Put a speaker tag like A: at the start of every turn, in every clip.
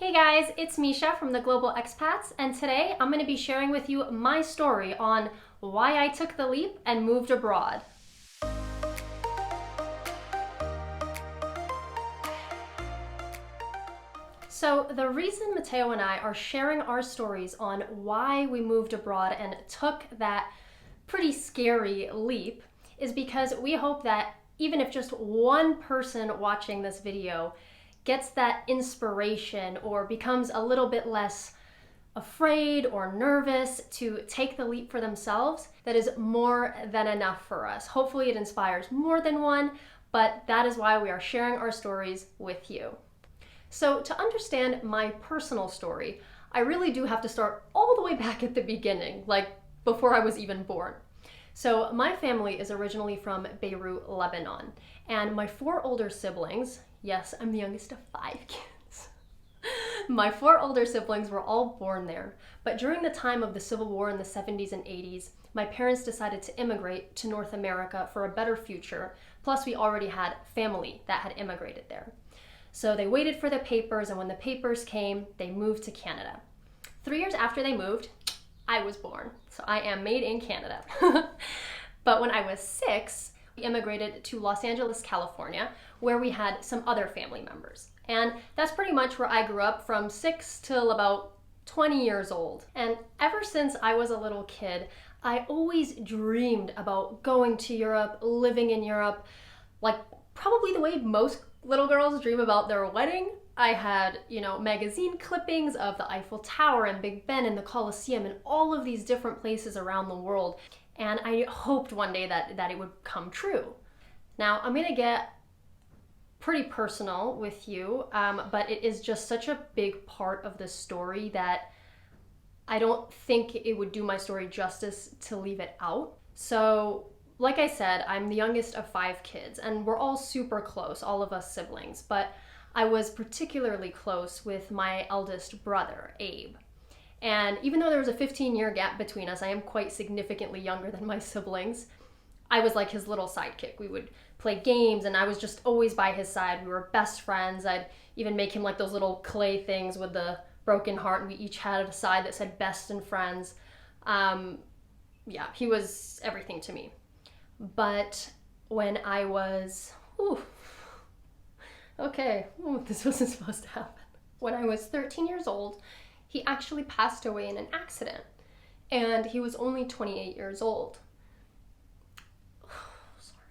A: Hey guys, it's Misha from the Global Expats, and today I'm going to be sharing with you my story on why I took the leap and moved abroad. So the reason Matteo and I are sharing our stories on why we moved abroad and took that pretty scary leap is because we hope that even if just one person watching this video gets that inspiration or becomes a little bit less afraid or nervous to take the leap for themselves, that is more than enough for us. Hopefully it inspires more than one, but that is why we are sharing our stories with you. So to understand my personal story, I really do have to start all the way back at the beginning, like before I was even born. So my family is originally from Beirut, Lebanon, and my four older siblings, yes, I'm the youngest of 5 kids. My 4 older siblings were all born there, but during the time of the Civil War in the 70s and 80s, my parents decided to immigrate to North America for a better future, plus we already had family that had immigrated there. So they waited for the papers, and when the papers came, they moved to Canada. 3 years after they moved, I was born, so I am made in Canada. But when I was 6, we immigrated to Los Angeles, California, where we had some other family members. And that's pretty much where I grew up from 6 till about 20 years old. And ever since I was a little kid, I always dreamed about going to Europe, living in Europe, like probably the way most little girls dream about their wedding. I had, magazine clippings of the Eiffel Tower and Big Ben and the Colosseum and all of these different places around the world. And I hoped one day that it would come true. Now, I'm gonna get pretty personal with you, but it is just such a big part of the story that I don't think it would do my story justice to leave it out. So, like I said, I'm the youngest of 5 kids, and we're all super close, all of us siblings, but I was particularly close with my eldest brother, Abe. And even though there was a 15-year gap between us, I am quite significantly younger than my siblings. I was like his little sidekick. We would play games, and I was just always by his side. We were best friends. I'd even make him like those little clay things with the broken heart, and we each had a side that said best and friends. He was everything to me. But when I was, this wasn't supposed to happen. When I was 13 years old, he actually passed away in an accident, and he was only 28 years old. Sorry.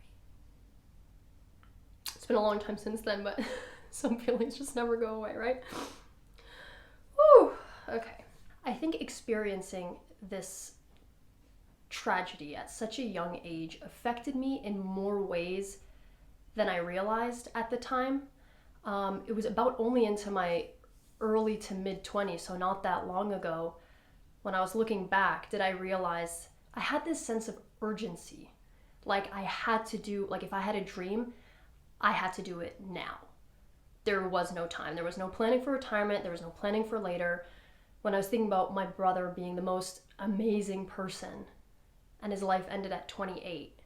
A: It's been a long time since then, but some feelings just never go away, right? Okay. I think experiencing this tragedy at such a young age affected me in more ways than I realized at the time. It was about only into my early to mid 20s, so not that long ago, when I was looking back, did I realize I had this sense of urgency. Like I had to do, like if I had a dream, I had to do it now. There was no time. There was no planning for retirement. There was no planning for later. When I was thinking about my brother being the most amazing person and his life ended at 28,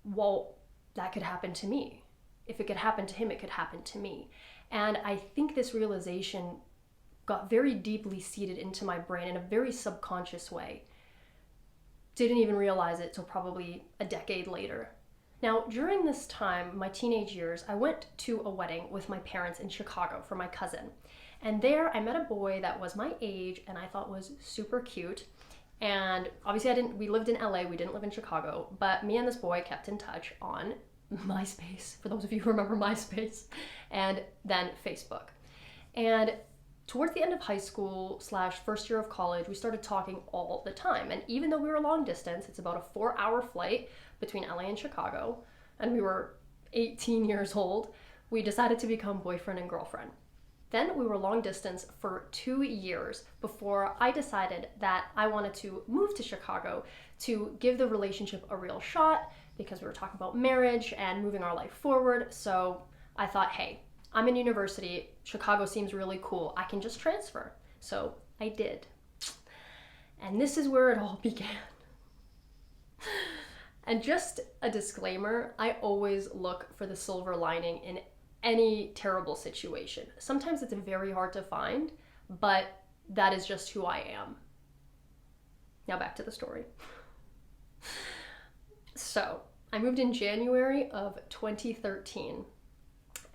A: well, that could happen to me. If it could happen to him, it could happen to me. And I think this realization got very deeply seated into my brain in a very subconscious way. Didn't even realize it till probably a decade later. Now, during this time, my teenage years, I went to a wedding with my parents in Chicago for my cousin. And there I met a boy that was my age and I thought was super cute. And obviously we lived in LA, we didn't live in Chicago, but me and this boy kept in touch on MySpace, for those of you who remember MySpace, and then Facebook. And towards the end of high school / first year of college, we started talking all the time. And even though we were long distance, it's about a 4-hour flight between LA and Chicago, and we were 18 years old, we decided to become boyfriend and girlfriend. Then we were long distance for 2 years before I decided that I wanted to move to Chicago to give the relationship a real shot, because we were talking about marriage and moving our life forward. So I thought, hey, I'm in university, Chicago seems really cool, I can just transfer. So I did. And this is where it all began. And just a disclaimer, I always look for the silver lining in any terrible situation. Sometimes it's very hard to find, but that is just who I am. Now back to the story. So I moved in January of 2013,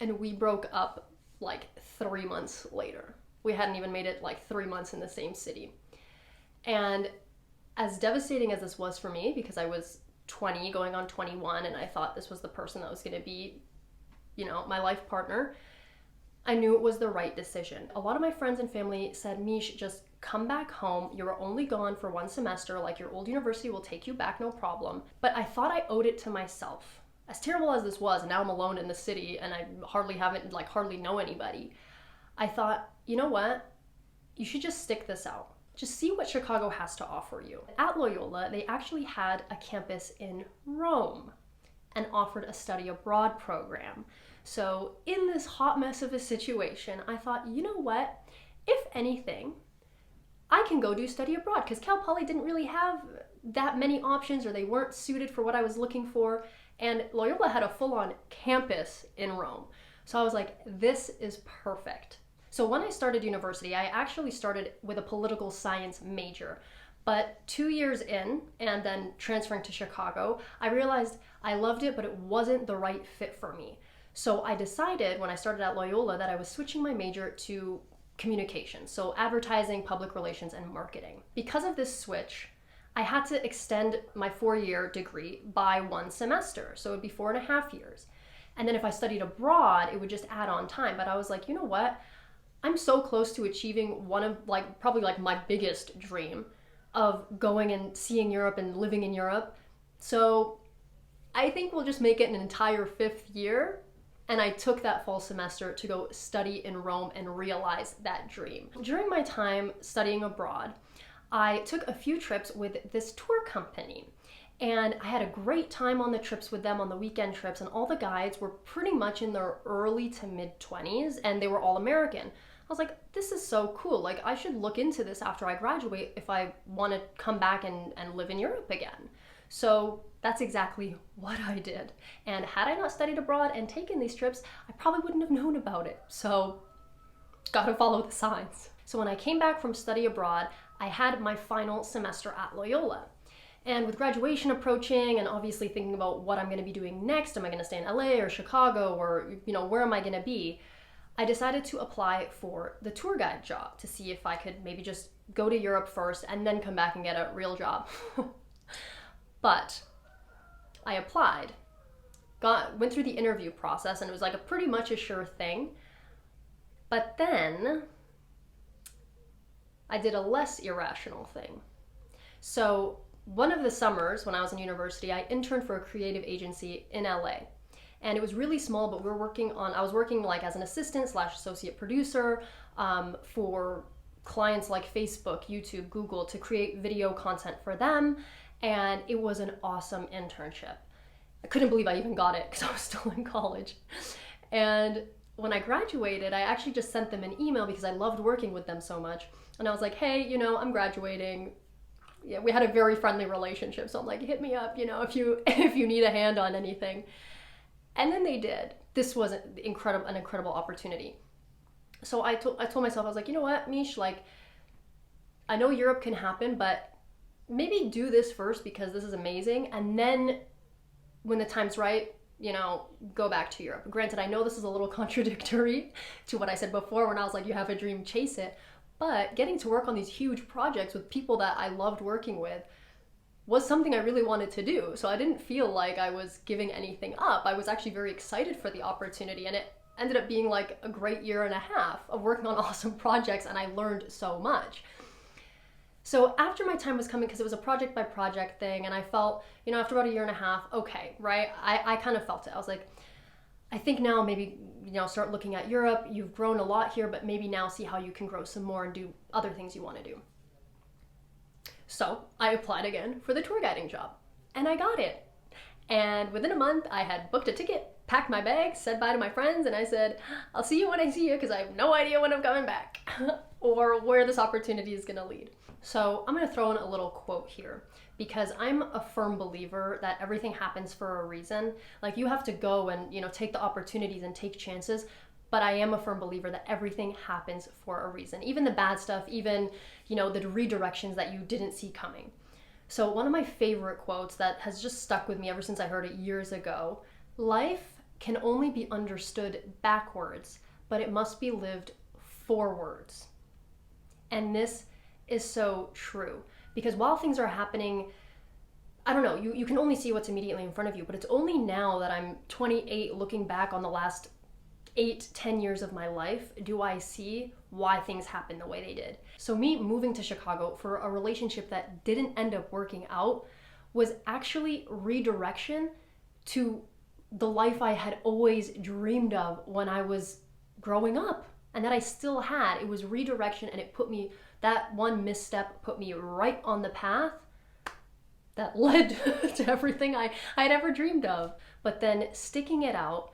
A: and we broke up like 3 months later. We hadn't even made it like 3 months in the same city. And as devastating as this was for me, because I was 20 going on 21, and I thought this was the person that was going to be, you know, my life partner, I knew it was the right decision. A lot of my friends and family said, Mish, just come back home. You were only gone for 1 semester. Like, your old university will take you back, no problem. But I thought I owed it to myself. As terrible as this was, and now I'm alone in the city and I hardly know anybody, I thought, you know what? You should just stick this out. Just see what Chicago has to offer you. At Loyola, they actually had a campus in Rome and offered a study abroad program. So in this hot mess of a situation, I thought, you know what? If anything, I can go do study abroad, because Cal Poly didn't really have that many options, or they weren't suited for what I was looking for. And Loyola had a full-on campus in Rome. So I was like, this is perfect. So when I started university, I actually started with a political science major. But 2 years in, and then transferring to Chicago, I realized I loved it, but it wasn't the right fit for me. So I decided when I started at Loyola that I was switching my major to communications, so advertising, public relations, and marketing. Because of this switch, I had to extend my 4-year degree by 1 semester, so it would be 4.5 years. And then if I studied abroad, it would just add on time. But I was like, you know what? I'm so close to achieving one of probably my biggest dream of going and seeing Europe and living in Europe. So I think we'll just make it an entire 5th year. And I took that fall semester to go study in Rome and realize that dream. During my time studying abroad, I took a few trips with this tour company. And I had a great time on the trips with them, on the weekend trips, and all the guides were pretty much in their early to mid-20s, and they were all American. I was like, this is so cool. Like, I should look into this after I graduate if I want to come back and live in Europe again. So that's exactly what I did. And had I not studied abroad and taken these trips, I probably wouldn't have known about it. So gotta follow the signs. So when I came back from study abroad, I had my final semester at Loyola. And with graduation approaching and obviously thinking about what I'm going to be doing next, am I going to stay in LA or Chicago, or, you know, where am I going to be? I decided to apply for the tour guide job to see if I could maybe just go to Europe first and then come back and get a real job. But I applied, went through the interview process, and it was like pretty much a sure thing. But then I did a less irrational thing. So one of the summers when I was in university, I interned for a creative agency in LA. And it was really small, but I was working like as an assistant / associate producer for clients like Facebook, YouTube, Google, to create video content for them. And it was an awesome internship. I couldn't believe I even got it because I was still in college. And when I graduated, I actually just sent them an email because I loved working with them so much. And I was like, hey, you know, I'm graduating. Yeah, we had a very friendly relationship. So I'm like, hit me up, you know, if you need a hand on anything. And then they did. This was an incredible opportunity. So I told myself, I was like, you know what, Mish, like, I know Europe can happen, but maybe do this first because this is amazing. And then when the time's right, you know, go back to Europe. Granted, I know this is a little contradictory to what I said before when I was like, you have a dream, chase it. But getting to work on these huge projects with people that I loved working with was something I really wanted to do. So I didn't feel like I was giving anything up. I was actually very excited for the opportunity, and it ended up being like a great 1.5 years of working on awesome projects, and I learned so much. So after my time was coming, because it was a project by project thing, and I felt, you know, after about 1.5 years, okay, right? I kind of felt it. I was like, I think now maybe, you know, start looking at Europe. You've grown a lot here, but maybe now see how you can grow some more and do other things you want to do. So I applied again for the tour guiding job, and I got it. And within a month, I had booked a ticket, packed my bags, said bye to my friends, and I said, I'll see you when I see you, because I have no idea when I'm coming back. or where this opportunity is gonna lead. So I'm gonna throw in a little quote here because I'm a firm believer that everything happens for a reason. Like you have to go and, take the opportunities and take chances, but I am a firm believer that everything happens for a reason. Even the bad stuff, even, the redirections that you didn't see coming. So one of my favorite quotes that has just stuck with me ever since I heard it years ago, life can only be understood backwards, but it must be lived forwards. And this is so true because while things are happening, I don't know, you can only see what's immediately in front of you, but it's only now that I'm 28 looking back on the last 8-10 years of my life do I see why things happened the way they did. So me moving to Chicago for a relationship that didn't end up working out was actually redirection to the life I had always dreamed of when I was growing up and that I still had. It was redirection, and that one misstep put me right on the path that led to everything I had ever dreamed of. But then sticking it out,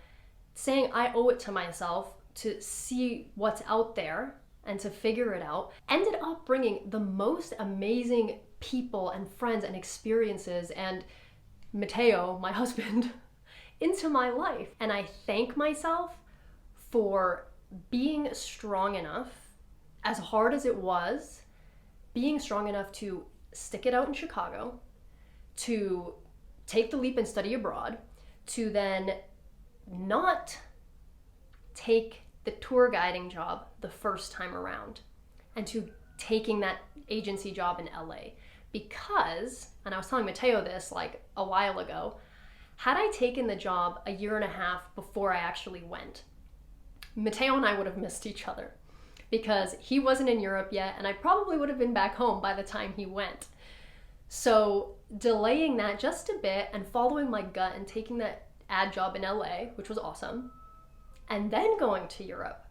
A: saying I owe it to myself to see what's out there and to figure it out, ended up bringing the most amazing people and friends and experiences and Matteo, my husband, into my life. And I thank myself for being strong enough, as hard as it was, being strong enough to stick it out in Chicago, to take the leap and study abroad, to then not take the tour guiding job the first time around, and to taking that agency job in LA. Because, and I was telling Matteo this like a while ago, had I taken the job a year and a half before I actually went, Matteo and I would have missed each other because he wasn't in Europe yet, and I probably would have been back home by the time he went. So delaying that just a bit and following my gut and taking that ad job in LA, which was awesome, and then going to Europe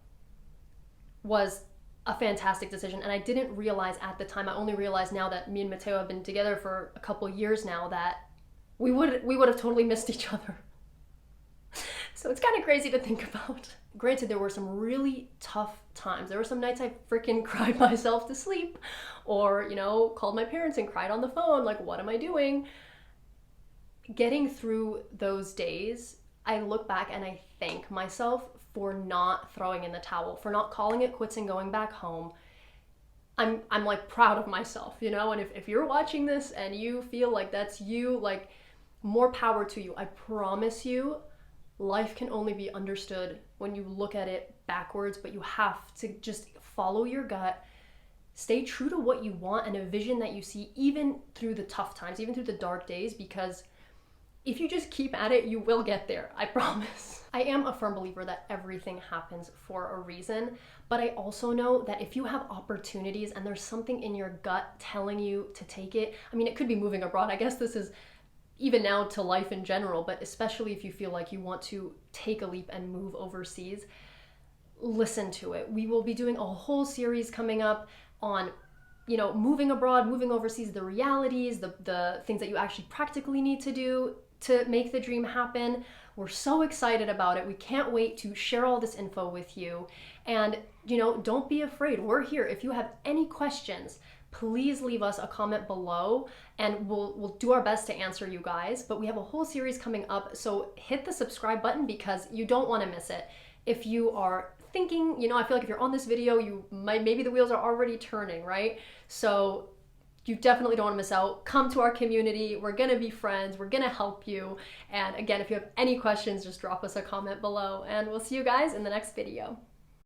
A: was a fantastic decision. And I didn't realize at the time, I only realized now that me and Matteo have been together for a couple years now, that we would have totally missed each other. So it's kind of crazy to think about. Granted, there were some really tough times. There were some nights I freaking cried myself to sleep, or, called my parents and cried on the phone, like, what am I doing? Getting through those days, I look back and I thank myself for not throwing in the towel, for not calling it quits and going back home. I'm like proud of myself, and if you're watching this and you feel like that's you, like, more power to you. I promise you, life can only be understood when you look at it backwards, but you have to just follow your gut, stay true to what you want and a vision that you see, even through the tough times, even through the dark days, because if you just keep at it, you will get there, I promise. I am a firm believer that everything happens for a reason, but I also know that if you have opportunities and there's something in your gut telling you to take it, it could be moving abroad. I guess this is even now to life in general, but especially if you feel like you want to take a leap and move overseas, listen to it. We will be doing a whole series coming up on moving abroad, moving overseas, the realities, the things that you actually practically need to do to make the dream happen. We're so excited about it. We can't wait to share all this info with you. And, don't be afraid. We're here. If you have any questions, please leave us a comment below and we'll do our best to answer you guys. But we have a whole series coming up, so hit the subscribe button because you don't want to miss it. If you are thinking, I feel like if you're on this video, maybe the wheels are already turning, right? So you definitely don't want to miss out. Come to our community. We're going to be friends. We're going to help you. And again, if you have any questions, just drop us a comment below, and we'll see you guys in the next video.